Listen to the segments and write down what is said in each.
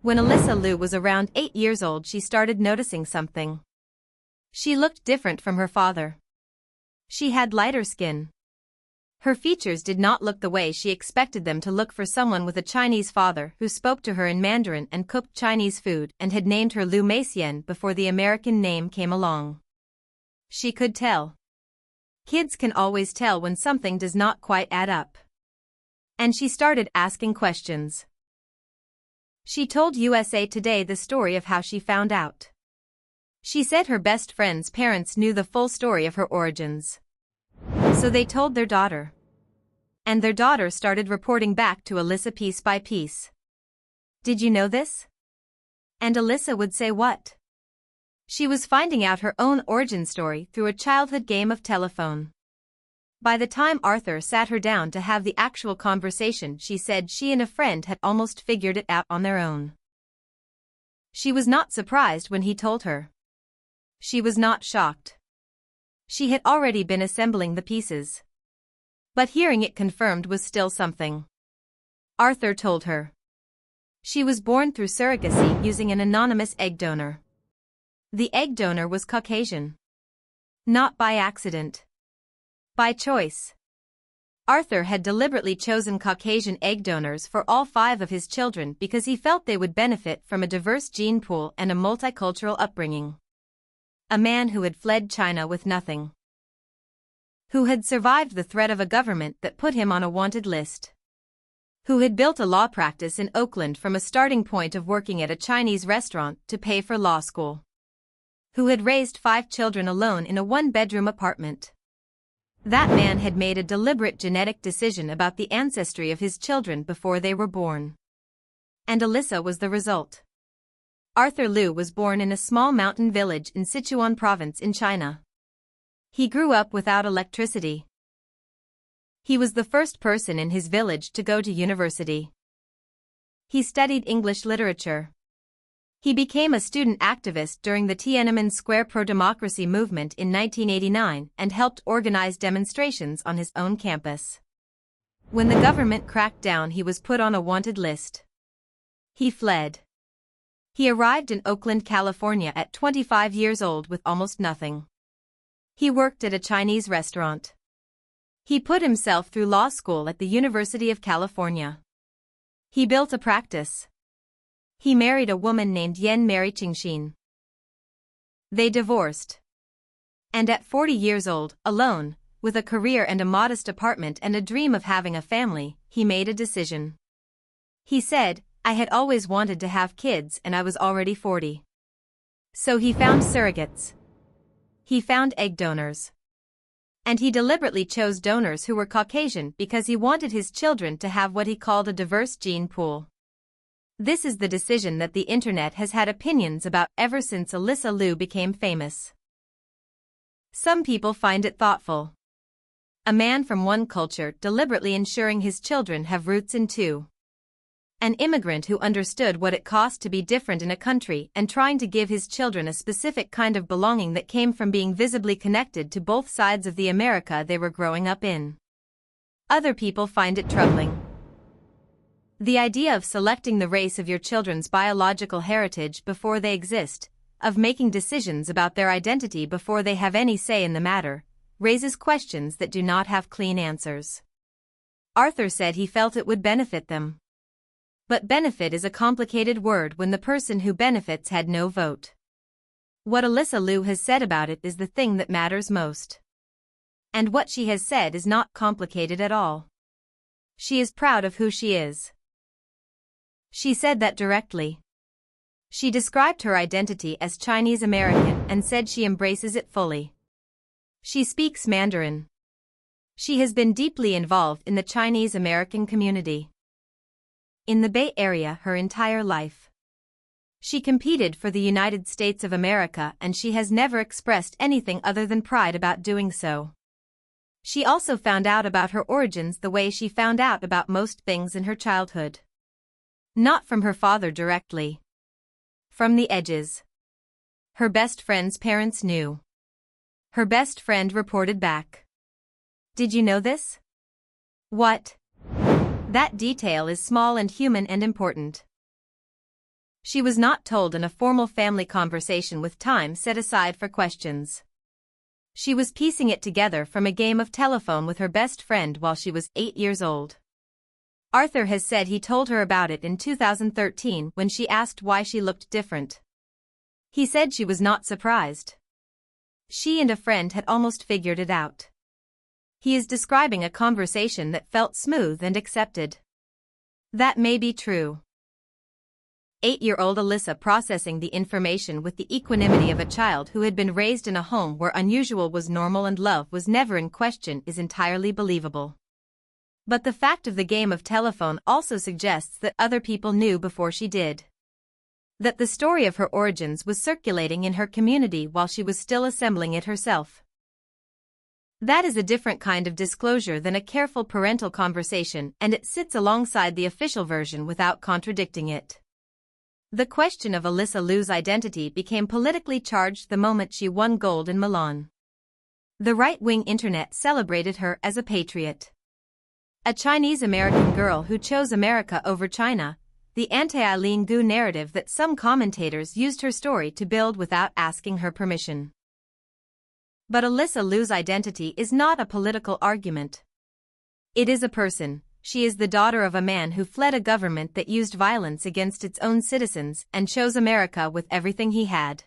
When Alysa Liu was around 8 years old, she started noticing something. She looked different from her father. She had lighter skin. Her features did not look the way she expected them to look for someone with a Chinese father who spoke to her in Mandarin and cooked Chinese food and had named her Liu Meixian before the American name came along. She could tell. Kids can always tell when something does not quite add up. And she started asking questions. She told USA Today the story of how she found out. She said her best friend's parents knew the full story of her origins. So they told their daughter. And their daughter started reporting back to Alysa piece by piece. Did you know this? And Alysa would say what? She was finding out her own origin story through a childhood game of telephone. By the time Arthur sat her down to have the actual conversation, she said she and a friend had almost figured it out on their own. She was not surprised when he told her. She was not shocked. She had already been assembling the pieces. But hearing it confirmed was still something. Arthur told her. She was born through surrogacy using an anonymous egg donor. The egg donor was Caucasian. Not by accident. By choice. Arthur had deliberately chosen Caucasian egg donors for all 5 of his children because he felt they would benefit from a diverse gene pool and a multicultural upbringing. A man who had fled China with nothing. Who had survived the threat of a government that put him on a wanted list. Who had built a law practice in Oakland from a starting point of working at a Chinese restaurant to pay for law school. Who had raised 5 children alone in a 1-bedroom apartment. That man had made a deliberate genetic decision about the ancestry of his children before they were born. And Alysa was the result. Arthur Liu was born in a small mountain village in Sichuan province in China. He grew up without electricity. He was the first person in his village to go to university. He studied English literature. He became a student activist during the Tiananmen Square pro-democracy movement in 1989 and helped organize demonstrations on his own campus. When the government cracked down, he was put on a wanted list. He fled. He arrived in Oakland, California at 25 years old with almost nothing. He worked at a Chinese restaurant. He put himself through law school at the University of California. He built a practice. He married a woman named Yan Mary Qingxin. They divorced. And at 40 years old, alone, with a career and a modest apartment and a dream of having a family, he made a decision. He said, I had always wanted to have kids and I was already 40. So he found surrogates. He found egg donors. And he deliberately chose donors who were Caucasian because he wanted his children to have what he called a diverse gene pool. This is the decision that the internet has had opinions about ever since Alysa Liu became famous. Some people find it thoughtful. A man from one culture deliberately ensuring his children have roots in 2. An immigrant who understood what it cost to be different in a country and trying to give his children a specific kind of belonging that came from being visibly connected to both sides of the America they were growing up in. Other people find it troubling. The idea of selecting the race of your children's biological heritage before they exist, of making decisions about their identity before they have any say in the matter, raises questions that do not have clean answers. Arthur said he felt it would benefit them. But benefit is a complicated word when the person who benefits had no vote. What Alysa Liu has said about it is the thing that matters most. And what she has said is not complicated at all. She is proud of who she is. She said that directly. She described her identity as Chinese American and said she embraces it fully. She speaks Mandarin. She has been deeply involved in the Chinese American community in the Bay Area her entire life. She competed for the United States of America and she has never expressed anything other than pride about doing so. She also found out about her origins the way she found out about most things in her childhood. Not from her father directly. From the edges. Her best friend's parents knew. Her best friend reported back. Did you know this? What? That detail is small and human and important. She was not told in a formal family conversation with time set aside for questions. She was piecing it together from a game of telephone with her best friend while she was 8 years old. Arthur has said he told her about it in 2013 when she asked why she looked different. He said she was not surprised. She and a friend had almost figured it out. He is describing a conversation that felt smooth and accepted. That may be true. 8-year-old Alysa processing the information with the equanimity of a child who had been raised in a home where unusual was normal and love was never in question is entirely believable. But the fact of the game of telephone also suggests that other people knew before she did. That the story of her origins was circulating in her community while she was still assembling it herself. That is a different kind of disclosure than a careful parental conversation, and it sits alongside the official version without contradicting it. The question of Alysa Liu's identity became politically charged the moment she won gold in Milan. The right-wing internet celebrated her as a patriot. A Chinese-American girl who chose America over China, the anti-Eileen Gu narrative that some commentators used her story to build without asking her permission. But Alysa Liu's identity is not a political argument. It is a person. She is the daughter of a man who fled a government that used violence against its own citizens and chose America with everything he had.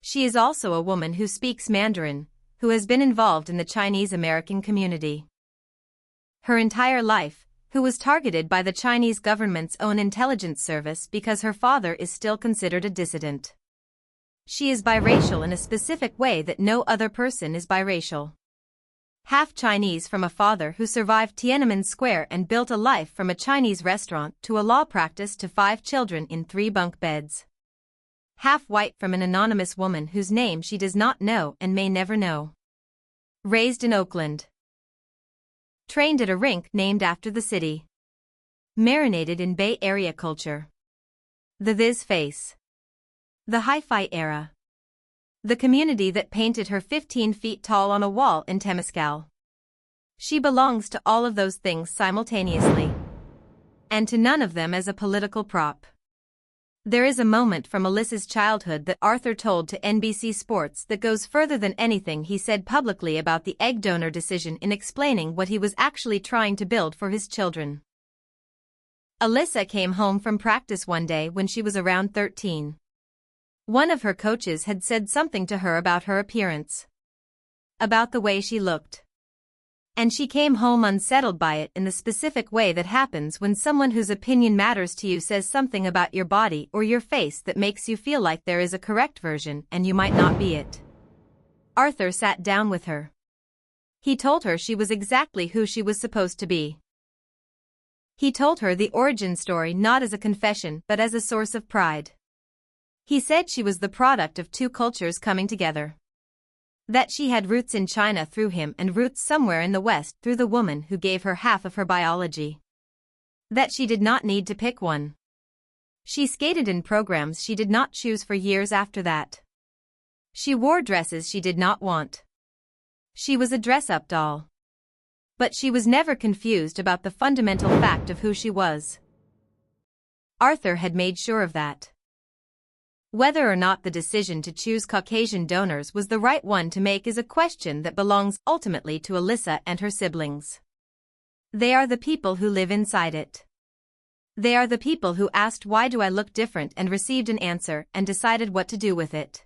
She is also a woman who speaks Mandarin, who has been involved in the Chinese-American community her entire life, who was targeted by the Chinese government's own intelligence service because her father is still considered a dissident. She is biracial in a specific way that no other person is biracial. Half Chinese from a father who survived Tiananmen Square and built a life from a Chinese restaurant to a law practice to 5 children in 3 bunk beds. Half white from an anonymous woman whose name she does not know and may never know. Raised in Oakland. Trained at a rink named after the city. Marinated in Bay Area culture. The Viz face. The hi-fi era. The community that painted her 15 feet tall on a wall in Temescal. She belongs to all of those things simultaneously. And to none of them as a political prop. There is a moment from Alysa's childhood that Arthur told to NBC Sports that goes further than anything he said publicly about the egg donor decision in explaining what he was actually trying to build for his children. Alysa came home from practice one day when she was around 13. One of her coaches had said something to her about her appearance. About the way she looked. And she came home unsettled by it in the specific way that happens when someone whose opinion matters to you says something about your body or your face that makes you feel like there is a correct version and you might not be it. Arthur sat down with her. He told her she was exactly who she was supposed to be. He told her the origin story not as a confession but as a source of pride. He said she was the product of 2 cultures coming together. That she had roots in China through him and roots somewhere in the West through the woman who gave her half of her biology. That she did not need to pick one. She skated in programs she did not choose for years after that. She wore dresses she did not want. She was a dress-up doll. But she was never confused about the fundamental fact of who she was. Arthur had made sure of that. Whether or not the decision to choose Caucasian donors was the right one to make is a question that belongs ultimately to Alysa and her siblings. They are the people who live inside it. They are the people who asked why do I look different and received an answer and decided what to do with it.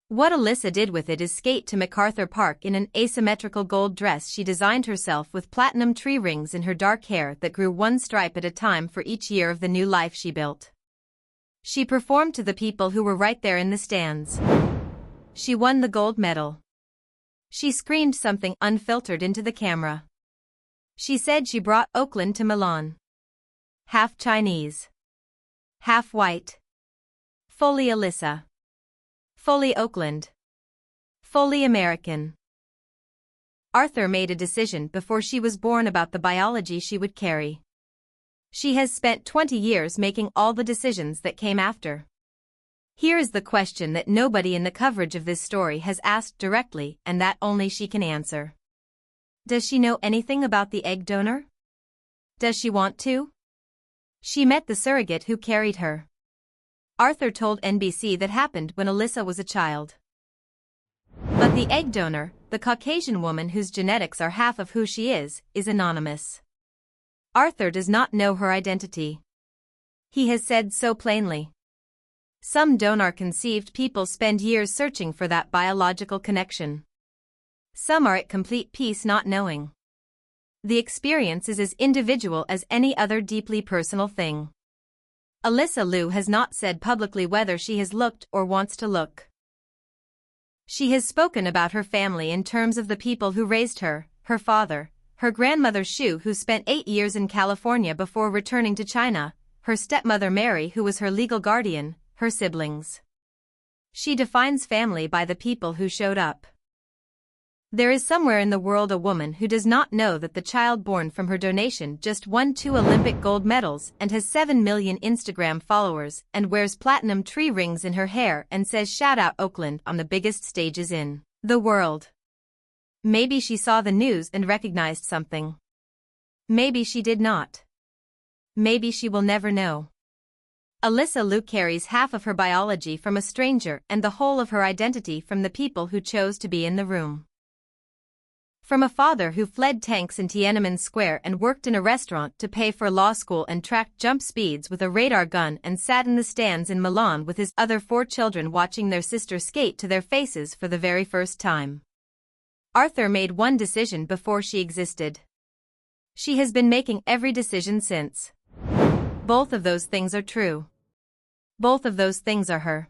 What Alysa did with it is skate to MacArthur Park in an asymmetrical gold dress she designed herself with platinum tree rings in her dark hair that grew 1 stripe at a time for each year of the new life she built. She performed to the people who were right there in the stands. She won the gold medal. She screamed something unfiltered into the camera. She said she brought Oakland to Milan. Half Chinese. Half white. Fully Alysa. Fully Oakland. Fully American. Arthur made a decision before she was born about the biology she would carry. She has spent 20 years making all the decisions that came after. Here is the question that nobody in the coverage of this story has asked directly and that only she can answer. Does she know anything about the egg donor? Does she want to? She met the surrogate who carried her. Arthur told NBC that happened when Alysa was a child. But the egg donor, the Caucasian woman whose genetics are half of who she is anonymous. Arthur does not know her identity. He has said so plainly. Some donor-conceived people spend years searching for that biological connection. Some are at complete peace not knowing. The experience is as individual as any other deeply personal thing. Alysa Liu has not said publicly whether she has looked or wants to look. She has spoken about her family in terms of the people who raised her, her father, her grandmother Xu who spent 8 years in California before returning to China, her stepmother Mary who was her legal guardian, her siblings. She defines family by the people who showed up. There is somewhere in the world a woman who does not know that the child born from her donation just won 2 Olympic gold medals and has 7 million Instagram followers and wears platinum tree rings in her hair and says shout out Oakland on the biggest stages in the world. Maybe she saw the news and recognized something. Maybe she did not. Maybe she will never know. Alysa Liu carries half of her biology from a stranger and the whole of her identity from the people who chose to be in the room. From a father who fled tanks in Tiananmen Square and worked in a restaurant to pay for law school and tracked jump speeds with a radar gun and sat in the stands in Milan with his other 4 children watching their sister skate to their faces for the very first time. Arthur made one decision before she existed. She has been making every decision since. Both of those things are true. Both of those things are her.